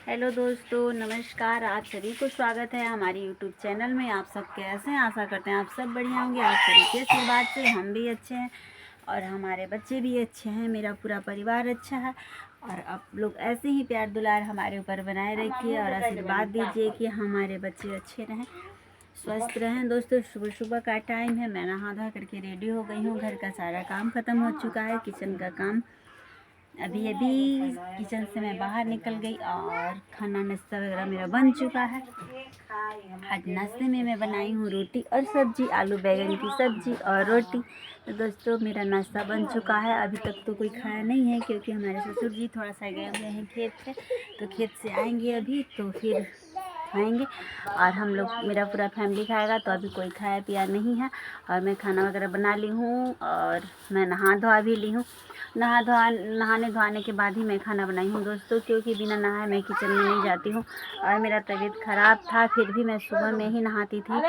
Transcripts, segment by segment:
Hello दोस्तों, नमस्कार। आप सभी को स्वागत है हमारी यूट्यूब चैनल में। आप सब कैसे हैं? आशा करते हैं आप सब बढ़िया होंगे। आप सभी के आशीर्वाद से हम भी अच्छे हैं और हमारे बच्चे भी अच्छे हैं। मेरा पूरा परिवार अच्छा है और आप लोग ऐसे ही प्यार दुलार हमारे ऊपर बनाए रखिए और आशीर्वाद दीजिए कि हमारे बच्चे अच्छे रहें, स्वस्थ रहें। दोस्तों, सुबह सुबह का टाइम है। मैं नहा धो करके रेडी हो गई हूँ। घर का सारा काम ख़त्म हो चुका है। किचन का काम अभी अभी किचन से मैं बाहर निकल गई और खाना नाश्ता वगैरह मेरा बन चुका है। आज नाश्ते में मैं बनाई हूँ रोटी और सब्जी, आलू बैंगन की सब्जी और रोटी। तो दोस्तों, मेरा नाश्ता बन चुका है। अभी तक तो कोई खाया नहीं है क्योंकि हमारे ससुर जी थोड़ा सा गए हुए हैं खेत पे, तो खेत से आएंगे अभी तो फिर खाएंगे और हम लोग, मेरा पूरा फैमिली खाएगा। तो अभी कोई खाया पिया नहीं है और मैं खाना वगैरह बना ली हूँ और मैं नहा धोआ भी ली हूँ। नहाने धोने के बाद ही मैं खाना बनाई हूँ दोस्तों, क्योंकि बिना नहाए मैं किचन में नहीं जाती हूँ और मेरा तबीयत ख़राब था। फिर भी मैं सुबह में ही नहाती थी,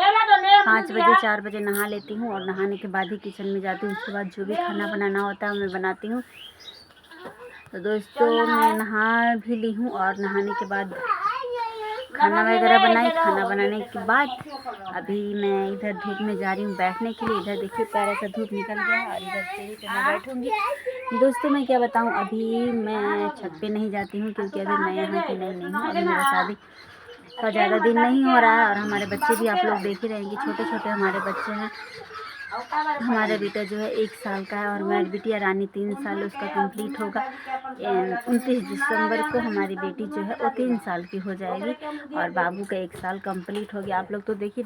5 बजे 4 बजे नहा लेती हूँ और नहाने के बाद ही किचन में जाती हूँ। उसके बाद जो भी खाना बनाना होता है मैं बनाती हूँ। तो दोस्तों, मैं नहा भी ली हूँ और नहाने के बाद खाना वगैरह बनाई। खाना बनाने के बाद अभी मैं इधर धूप में जा रही हूँ बैठने के लिए। इधर देखिए प्यारा सा धूप निकल गया और इधर सीढ़ी पे मैं बैठूँगी। दोस्तों, मैं क्या बताऊँ, अभी मैं छत पे नहीं जाती हूँ क्योंकि अभी मैं यहाँ की नई नहीं हूँ। अभी मेरा शादी का ज़्यादा दिन नहीं हो रहा है और हमारे बच्चे भी आप लोग देख ही रहेंगे, छोटे छोटे हमारे बच्चे हैं। हमारा बेटा जो है 1 साल का है और मेरी बिटिया रानी 3 साल उसका कंप्लीट होगा। 29 दिसंबर को हमारी बेटी जो है वो 3 साल की हो जाएगी और बाबू का 1 साल कंप्लीट हो गया। आप लोग तो देखिए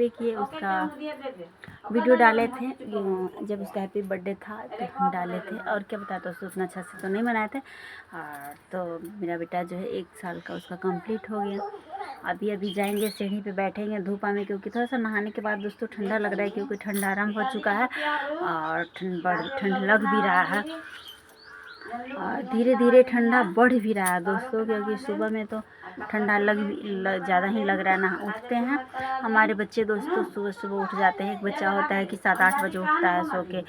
किए उसका वीडियो डाले थे जब उसका हैप्पी बर्थडे था तो हम डाले थे। और क्या बताते, उसको उतना अच्छा से तो नहीं मनाए थे। तो मेरा बेटा जो है 1 साल का उसका कंप्लीट हो गया। अभी जाएंगे सीढ़ी पे बैठेंगे धूपा में, क्योंकि थोड़ा सा नहाने के बाद दोस्तों ठंडा लग रहा है, क्योंकि ठंडा आरम्भ हो चुका है और ठंड लग भी रहा है और धीरे धीरे ठंडा बढ़ भी रहा है दोस्तों, क्योंकि सुबह में तो ठंडा ज़्यादा ही लग रहा है। ना उठते हैं हमारे बच्चे दोस्तों, सुबह सुबह उठ जाते हैं। एक बच्चा होता है कि 7-8 बजे उठता है सो के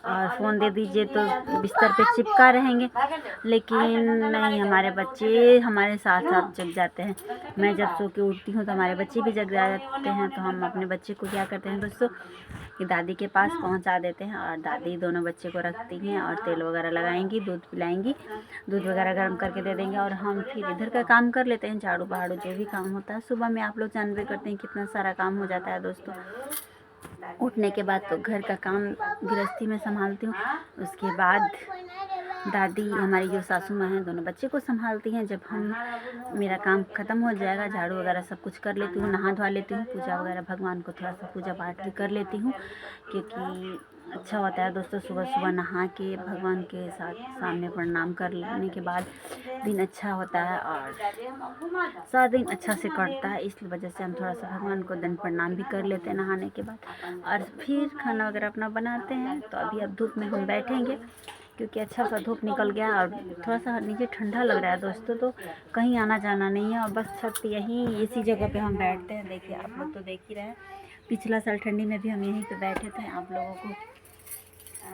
और फ़ोन दे दीजिए तो बिस्तर पे चिपका रहेंगे, लेकिन नहीं, हमारे बच्चे हमारे साथ साथ जग जाते हैं। मैं जब सो के उठती हूँ तो हमारे बच्चे भी जग जाते हैं। तो हम अपने बच्चे को क्या करते हैं दोस्तों कि दादी के पास पहुंचा देते हैं और दादी दोनों बच्चे को रखती हैं और तेल वगैरह लगाएंगी, दूध पिलाएंगी, दूध वगैरह गर्म करके दे देंगे और हम फिर इधर का काम कर लेते हैं, झाड़ू बहाड़ू जो भी काम होता है। सुबह में आप लोग जानते करते हैं कितना सारा काम हो जाता है दोस्तों। उठने के बाद तो घर का काम गृहस्थी में संभालती हूँ। उसके बाद दादी हमारी जो सासू माँ हैं दोनों बच्चे को संभालती हैं। जब मेरा काम ख़त्म हो जाएगा, झाड़ू वगैरह सब कुछ कर लेती हूँ, नहा धोवा लेती हूँ, पूजा वगैरह भगवान को थोड़ा सा पूजा पाठ भी कर लेती हूँ, क्योंकि अच्छा होता है दोस्तों सुबह सुबह नहा के भगवान के साथ सामने प्रणाम कर लेने के बाद दिन अच्छा होता है और सारा दिन अच्छा से कटता है। इस वजह से हम थोड़ा सा भगवान को दंड प्रणाम भी कर लेते हैं नहाने के बाद और फिर खाना वगैरह अपना बनाते हैं। तो अभी अब धूप में हम बैठेंगे क्योंकि अच्छा सा धूप निकल गया और थोड़ा सा नीचे ठंडा लग रहा है दोस्तों। तो कहीं आना जाना नहीं है और बस छत यहीं इसी जगह पे हम बैठते हैं। देखिए आप लोग तो देख ही रहे हैं, पिछला साल ठंडी में भी हम यहीं पे बैठे थे। आप लोगों को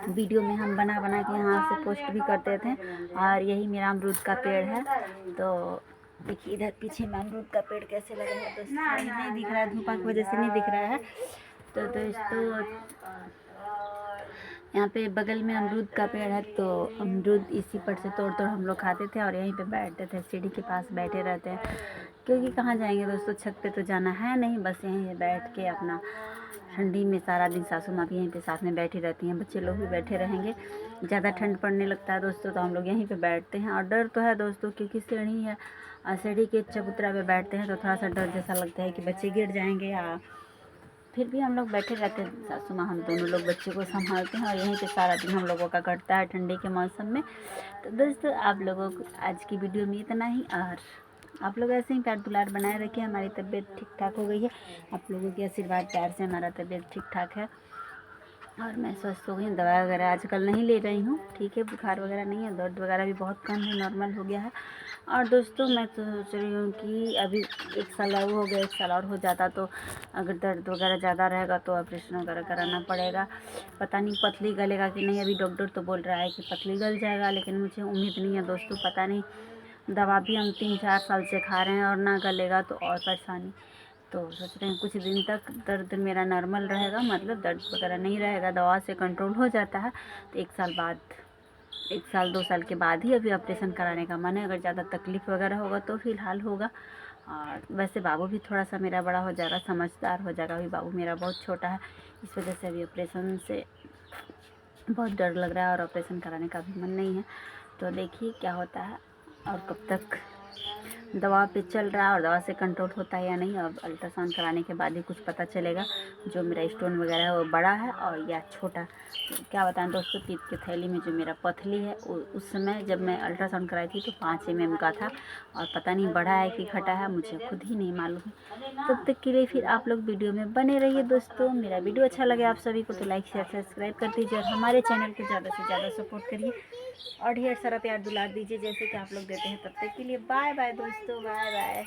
वीडियो में हम बना के यहाँ से पोस्ट भी करते थे। और यही मेरा अमरूद का पेड़ है। तो देखिए इधर पीछे में अमरूद का पेड़ कैसे लगा है दोस्तों, नहीं दिख रहा है, धूपा की वजह से नहीं दिख रहा है। तो दोस्तों यहाँ पे बगल में अमरूद का पेड़ है, तो अमरूद इसी पर से तोड़ हम लोग खाते थे और यहीं पे बैठते थे, सीढ़ी के पास बैठे रहते हैं, क्योंकि कहाँ जाएंगे दोस्तों, छत पे तो जाना है नहीं। बस यहीं बैठ के अपना ठंडी में सारा दिन सासू माँ भी यहीं पे साथ में बैठी रहती हैं, बच्चे लोग भी बैठे रहेंगे। ज़्यादा ठंड पड़ने लगता है दोस्तों तो हम लोग यहीं पे बैठते हैं। और डर तो है दोस्तों, क्योंकि सीढ़ी है और सीढ़ी के चबूतरा पे बैठते हैं तो थोड़ा सा डर जैसा लगता है कि बच्चे गिर जाएंगे। या फिर भी हम लोग बैठे रहते हैं, सासू माँ हम दोनों लोग बच्चे को संभालते हैं और यहीं पे सारा दिन हम लोगों का कटता है ठंडी के मौसम में। तो दोस्तों आप लोगों को आज की वीडियो में इतना ही, और आप लोग ऐसे ही प्यार दुलार बनाए रखिए। हमारी तबीयत ठीक ठाक हो गई है, आप लोगों के आशीर्वाद प्यार से हमारा तबीयत ठीक ठाक है और मैं स्वस्थ हो गई हूँ। दवा वगैरह आजकल नहीं ले रही हूँ, ठीक है, बुखार वगैरह नहीं है, दर्द वगैरह भी बहुत कम है, नॉर्मल हो गया है। और दोस्तों मैं तो सोच रही हूँ कि अभी 1 साल और हो गया, 1 साल और हो जाता तो अगर दर्द वगैरह ज़्यादा रहेगा तो ऑपरेशन वगैरह कराना पड़ेगा। पता नहीं पतली गलेगा कि नहीं, अभी डॉक्टर तो बोल रहा है कि पतली गल जाएगा, लेकिन मुझे उम्मीद नहीं है दोस्तों, पता नहीं दवा भी हम 3-4 साल से खा रहे हैं और ना गलेगा तो और परेशानी। तो सोच रहे हैं कुछ दिन तक दर्द मेरा नॉर्मल रहेगा, मतलब दर्द वगैरह नहीं रहेगा, दवा से कंट्रोल हो जाता है। तो 1 साल बाद, 1 साल 2 साल के बाद ही अभी ऑपरेशन कराने का मन है। अगर ज़्यादा तकलीफ़ वगैरह होगा तो फ़िलहाल होगा। और वैसे बाबू भी थोड़ा सा मेरा बड़ा हो जाएगा, समझदार हो जाएगा। अभी बाबू मेरा बहुत छोटा है, इस वजह से अभी ऑपरेशन से बहुत डर लग रहा है और ऑपरेशन कराने का भी मन नहीं है। तो देखिए क्या होता है और कब तक दवा पे चल रहा है और दवा से कंट्रोल होता है या नहीं। अब अल्ट्रासाउंड कराने के बाद ही कुछ पता चलेगा जो मेरा स्टोन वगैरह है वो बड़ा है और या छोटा। तो क्या बताएं दोस्तों, पित्त की थैली में जो मेरा पथली है उस समय जब मैं अल्ट्रासाउंड कराई थी तो 5 mm का था और पता नहीं बढ़ा है कि घटा है, मुझे खुद ही नहीं मालूम है। तब तक के लिए फिर आप लोग वीडियो में बने रहिए दोस्तों। मेरा वीडियो अच्छा लगे आप सभी को तो लाइक शेयर सब्सक्राइब कर दीजिए और हमारे चैनल को ज़्यादा से ज़्यादा सपोर्ट करिए और ढेर सारा प्यार दुलार दीजिए जैसे कि आप लोग देते हैं। तब तक के लिए बाय बाय दोस्तों, बाय बाय।